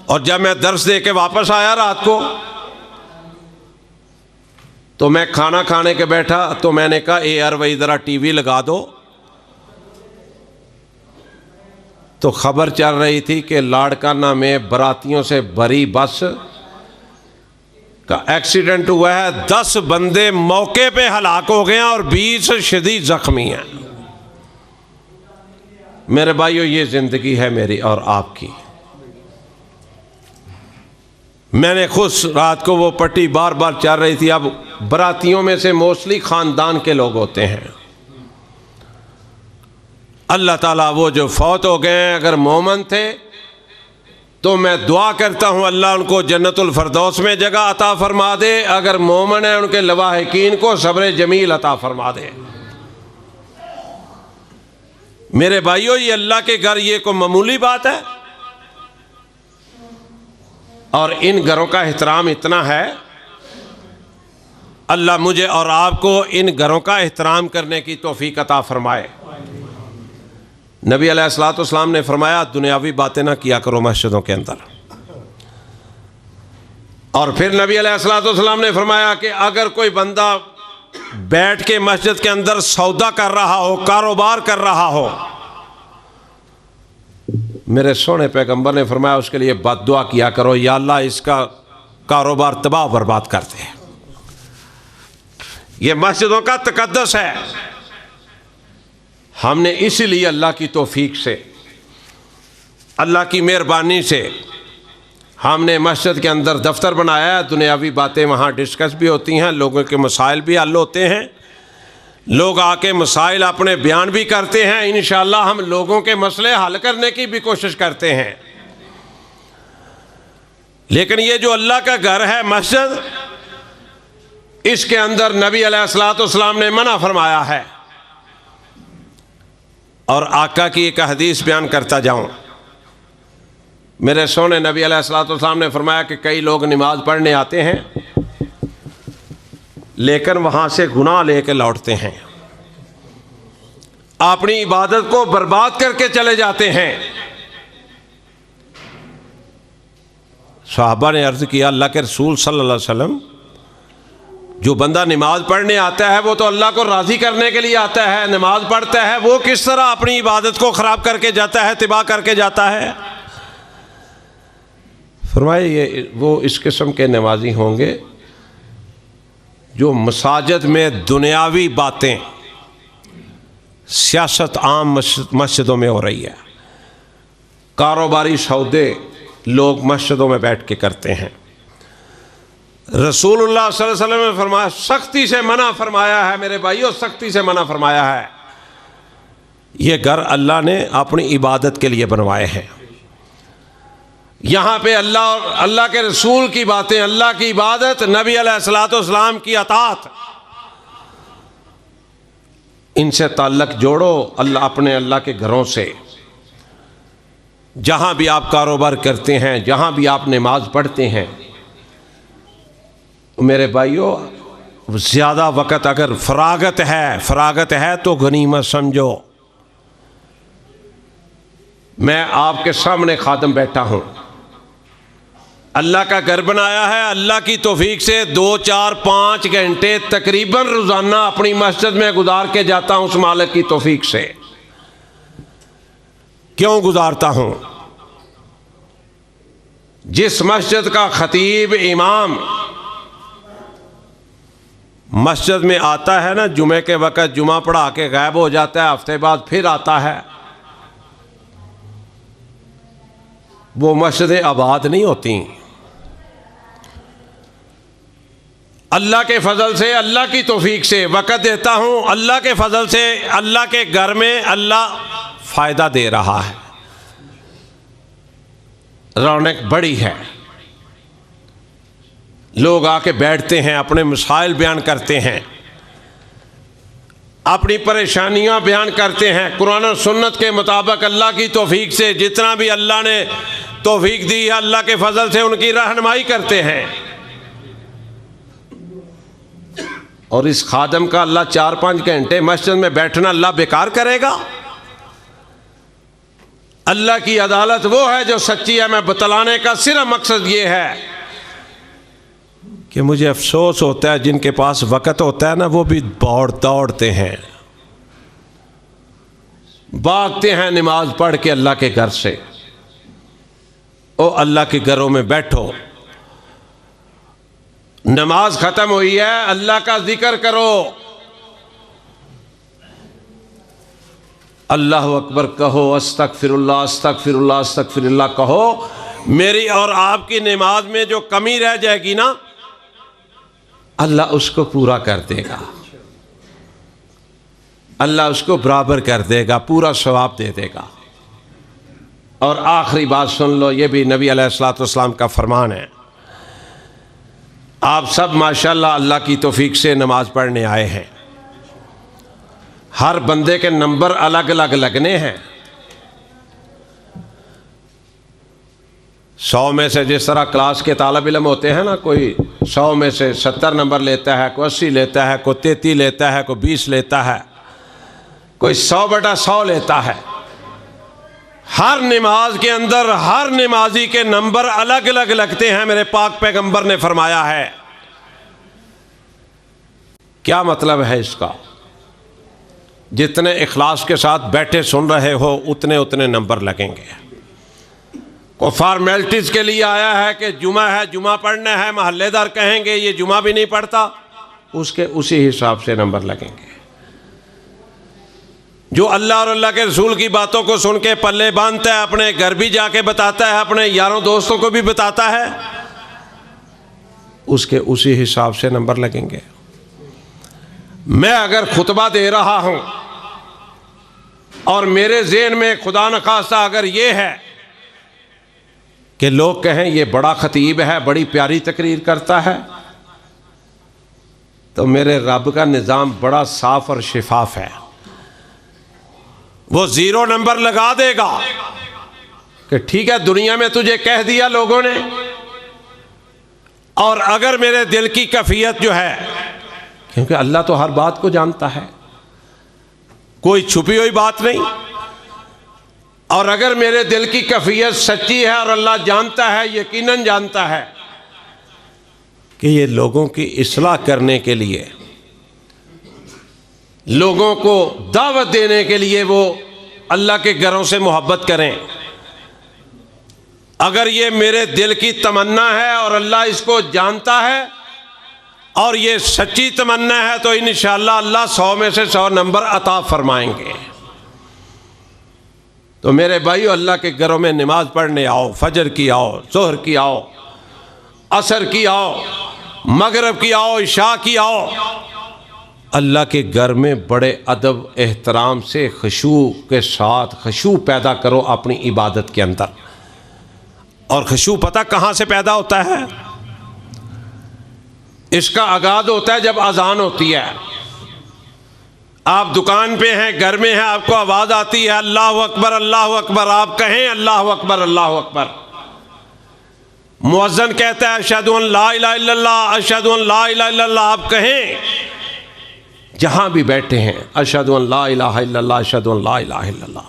और जब मैं दर्स दे के वापस आया रात को, तो मैं खाना खाने के बैठा, तो मैंने कहा ए यार वही ज़रा टीवी लगा दो। तो खबर चल रही थी कि लाड़काना में बरातियों से भरी बस का एक्सीडेंट हुआ है, 10 बंदे मौके पे हलाक हो गए हैं और 20 शदीद जख्मी हैं। मेरे भाइयों, ये ज़िंदगी है मेरी और आपकी। मैंने खुद रात को वो पट्टी बार बार चल रही थी। अब बरातियों में से मोस्टली ख़ानदान के लोग होते हैं। अल्लाह ताला वो जो फौत हो गए हैं, अगर मोमन थे तो मैं दुआ करता हूँ अल्लाह उनको जन्नतुल फरदौस में जगह अता फरमा दे। अगर मोमन है, उनके लवाहिकीन को सब्र जमील अता फरमा दे। मेरे भाइयों, ये अल्लाह के घर, ये कोई मामूली बात है? और इन घरों का एहतराम इतना है, अल्लाह मुझे और आपको इन घरों का एहतराम करने की तौफीक अता फरमाए। नबी अलैहिस्सलाम ने फरमाया दुनियावी बातें ना किया करो मस्जिदों के अंदर। और फिर नबी अलैहिस्सलाम ने फरमाया कि अगर कोई बंदा बैठ के मस्जिद के अंदर सौदा कर रहा हो, कारोबार कर रहा हो, मेरे सोने पैगंबर ने फरमाया उसके लिए बद्दुआ किया करो, या अल्लाह इसका कारोबार तबाह बर्बाद कर दे। ये मस्जिदों का तकद्दुस है। हमने इसीलिए अल्लाह की तौफीक से, अल्लाह की मेहरबानी से हमने मस्जिद के अंदर दफ्तर बनाया है। दुनियावी बातें वहाँ डिस्कस भी होती हैं, लोगों के मसाइल भी हल होते हैं, लोग आके मसाइल अपने बयान भी करते हैं। इंशाअल्लाह हम लोगों के मसले हल करने की भी कोशिश करते हैं। लेकिन ये जो अल्लाह का घर है मस्जिद, इसके अंदर नबी अलैहिस्सलाम ने मना फरमाया है। और आका की एक हदीस बयान करता जाऊं, मेरे सोने नबी अलैहिस्सलाम ने फरमाया कि कई लोग नमाज पढ़ने आते हैं लेकिन वहाँ से गुनाह लेके लौटते हैं, अपनी इबादत को बर्बाद करके चले जाते हैं। सहाबा ने अर्ज़ किया, अल्लाह के रसूल सल्लल्लाहु अलैहि वसल्लम, जो बंदा नमाज पढ़ने आता है वो तो अल्लाह को राज़ी करने के लिए आता है, नमाज पढ़ता है, वो किस तरह अपनी इबादत को ख़राब करके जाता है, तिबाह करके जाता है? फरमाए ये वो इस किस्म के नमाजी होंगे जो मसाजिद में दुनियावी बातें, सियासत आम मस्जिदों में हो रही है, कारोबारी सौदे लोग मस्जिदों में बैठ के करते हैं। रसूलुल्लाह सल्लल्लाहु अलैहि वसल्लम ने फरमाया, सख्ती से मना फरमाया है मेरे भाइयों, सख्ती से मना फरमाया है। ये घर अल्लाह ने अपनी इबादत के लिए बनवाए हैं। यहाँ पे अल्लाह और अल्लाह के रसूल की बातें, अल्लाह की इबादत, नबी अलैहिस्सलाम की अतात, इनसे ताल्लुक़ जोड़ो अल्लाह अपने अल्लाह के घरों से। जहाँ भी आप कारोबार करते हैं, जहाँ भी आप नमाज पढ़ते हैं, मेरे भाइयों ज़्यादा वक़्त अगर फ़रागत है तो गनीमत समझो। मैं आपके सामने खादम बैठा हूँ, अल्लाह का घर बनाया है, अल्लाह की तौफीक से 2, 4, 5 घंटे तकरीबन रोज़ाना अपनी मस्जिद में गुजार के जाता हूँ उस मालिक की तौफीक से। क्यों गुजारता हूँ? जिस मस्जिद का खतीब इमाम मस्जिद में आता है ना, जुमे के वक़्त जुमा पढ़ा के गायब हो जाता है, हफ्ते बाद फिर आता है, वो मस्जिदें आबाद नहीं होती। अल्लाह के फजल से, अल्लाह की तौफीक से वक़्त देता हूँ, अल्लाह के फजल से अल्लाह के घर में अल्लाह फ़ायदा दे रहा है, रौनक बड़ी है, लोग आके बैठते हैं, अपने मसाइल बयान करते हैं, अपनी परेशानियां बयान करते हैं, कुरान और सुन्नत के मुताबिक अल्लाह की तौफीक से जितना भी अल्लाह ने तौफीक दी है, अल्लाह के फजल से उनकी रहनुमाई करते हैं। और इस खादम का अल्लाह 4-5 घंटे मस्जिद में बैठना अल्लाह बेकार करेगा? अल्लाह की अदालत वो है जो सच्ची है। मैं बतलाने का सिर्फ मकसद ये है कि मुझे अफसोस होता है जिनके पास वक़्त होता है ना, वो भी दौड़ते हैं, भागते हैं नमाज पढ़ के अल्लाह के घर से। ओ अल्लाह के घरों में बैठो, नमाज ख़त्म हुई है, अल्लाह का जिक्र करो, अल्लाह अकबर कहो, अस्तगफिरुल्लाह अस्तगफिरुल्लाह अस्तगफिरुल्लाह कहो। मेरी और आपकी नमाज में जो कमी रह जाएगी ना, अल्लाह उसको पूरा कर देगा, अल्लाह उसको बराबर कर देगा, पूरा सवाब दे देगा। और आखिरी बात सुन लो, ये भी नबी अलैहिस्सलाम का फरमान है। आप सब माशाल्लाह अल्लाह की तौफीक से नमाज पढ़ने आए हैं, हर बंदे के नंबर अलग अलग लगने हैं। 100 में से जिस तरह क्लास के तालिब इल्म होते हैं ना, कोई 100 में से 70 नंबर लेता है, कोई 80 लेता है, कोई 33 लेता है, कोई 20 लेता है, कोई 100/100 लेता है। हर नमाज के अंदर हर नमाजी के नंबर अलग अलग लगते हैं, मेरे पाक पैगंबर ने फरमाया है। क्या मतलब है इसका? जितने इखलास के साथ बैठे सुन रहे हो उतने उतने नंबर लगेंगे। कोई फॉर्मेलिटीज़ के लिए आया है कि जुमा है, जुमा पढ़ना है, महल्लेदार कहेंगे ये जुमा भी नहीं पढ़ता, उसके उसी हिसाब से नंबर लगेंगे। जो अल्लाह और अल्लाह के रसूल की बातों को सुन के पल्ले बांधता है, अपने घर भी जाके बताता है, अपने यारों दोस्तों को भी बताता है, उसके उसी हिसाब से नंबर लगेंगे। मैं अगर खुतबा दे रहा हूं और मेरे ज़हन में खुदा न खास्ता अगर ये है कि लोग कहें ये बड़ा खतीब है, बड़ी प्यारी तकरीर करता है, तो मेरे रब का निज़ाम बड़ा साफ और शिफाफ है, वो 0 नंबर लगा देगा। कि ठीक है दुनिया में तुझे कह दिया लोगों ने, और अगर मेरे दिल की कैफियत जो है, क्योंकि अल्लाह तो हर बात को जानता है, कोई छुपी हुई बात नहीं, और अगर मेरे दिल की कैफियत सच्ची है और अल्लाह जानता है, यकीनन जानता है कि ये लोगों की इस्लाह करने के लिए, लोगों को दावत देने के लिए वो अल्लाह के घरों से मोहब्बत करें, अगर ये मेरे दिल की तमन्ना है और अल्लाह इसको जानता है और ये सच्ची तमन्ना है, तो इंशाअल्लाह अल्लाह 100 में से 100 नंबर अता फरमाएंगे। तो मेरे भाइयों, अल्लाह के घरों में नमाज पढ़ने आओ, फजर की आओ, जोहर की आओ, असर की आओ, मगरिब की आओ, इशा की आओ। अल्लाह के घर में बड़े अदब एहतराम से खुशू के साथ खुशू पैदा करो अपनी इबादत के अंदर। और खुशू पता कहाँ से पैदा होता है? इसका आगाज़ होता है जब अजान होती है। आप दुकान पे हैं, घर में हैं, आपको आवाज़ आती है अल्लाह अकबर अल्लाह अकबर, आप कहें अल्लाह अकबर अल्लाह अकबर। मुअज्जिन कहता है अशहदु अन ला इलाहा इल्लल्लाह अशहदु अन ला इलाहा इल्लल्लाह, आप कहें जहाँ भी बैठे हैं अशहदु अन ला इलाहा इल्लल्लाह अशहदु अन ला इलाहा इल्लल्लाह।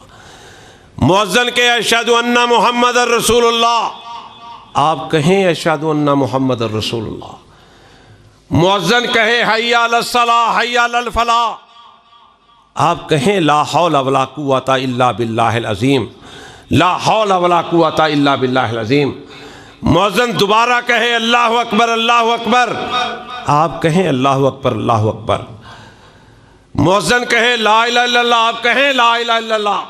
मुअज्जिन के अशहदु अन्ना मुहम्मद रसूलुल्लाह, आप कहें अशहदु अन्ना मुहम्मद रसूलुल्लाह। मुअज्जिन कहे हय्या अलस सलाह हय्या अलल फलाह, आप कहें ला हौला वला कुव्वता इल्ला बिल्लाहिल अज़ीम, ला हौला वला कुव्वता इल्ला बिल्लाहिल अज़ीम। मुअज्जिन दोबारा कहे अल्लाहु अकबर अल्लाहु अकबर, आप कहें अल्लाहु अकबर अल्लाहु अकबर। मुअज्जिन कहे ला इलाहा इल्लल्लाह, आप कहें ला इलाहा इल्लल्लाह।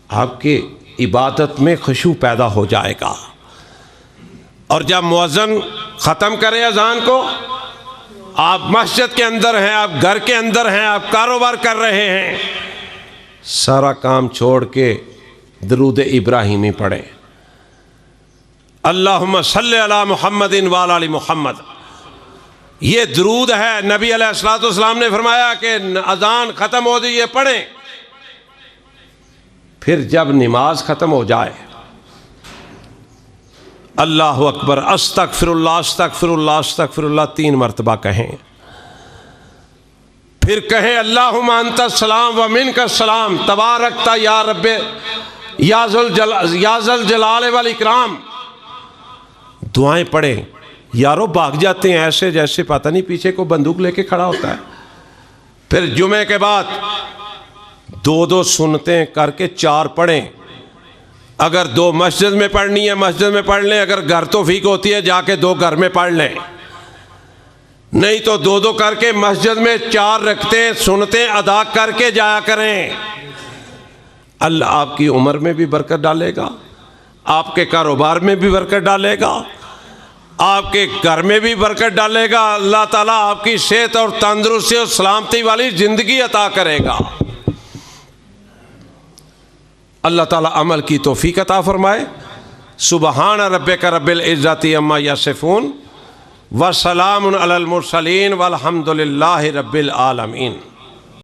आपके इबादत में खुशू पैदा हो जाएगा। और जब मुअज्जिन ख़त्म करे अजान को, आप मस्जिद के अंदर हैं, आप घर के अंदर हैं, आप कारोबार कर रहे हैं, सारा काम छोड़ के दरूद इब्राहिमी पढ़ें, अल्लाहुम्मा सल्लि अला मुहम्मदिन व अला आलि मुहम्मद। ये दरूद है। नबी अलैहिस्सलातु वस्सलाम ने फरमाया कि अजान ख़त्म हो जाए पढ़ें, फिर जब नमाज ख़त्म हो जाए अल्लाहु अकबर अस्तगफिरुल्लाह अस्तगफिरुल्लाह अस्तगफिरुल्लाह 3 मरतबा कहें। फिर कहें अल्लाहुम्मा अंतस सलाम व मिनकस सलाम तबारकता या रब्बे या ज़ुल जलाल वल इकराम। दुआएं पढ़ें। यारों भाग जाते हैं ऐसे जैसे पता नहीं पीछे को बंदूक लेके खड़ा होता है। फिर जुमे के बाद 2-2 सुन्नतें करके 4 पढ़ें। अगर 2 मस्जिद में पढ़नी है मस्जिद में पढ़ लें, अगर घर तौफीक होती है जाके 2 घर में पढ़ लें, नहीं तो 2-2 करके मस्जिद में 4 रखते सुन्नतें अदा करके जाया करें। अल्लाह आपकी उम्र में भी बरकत डालेगा, आपके कारोबार में भी बरकत डालेगा, आपके घर में भी बरकत डालेगा। अल्लाह ताला आपकी सेहत और तंदुरुस्ती और सलामती वाली ज़िंदगी अता करेगा। अल्लाह ताला अमल की तौफीक अता फरमाए। सुबहान रब्बिका रब्बिल इज़्ज़ति अम्मा यसिफून व सलामुन अलल मुरसलीन वल्हम्दुलिल्लाहि रब्बिल आलमीन।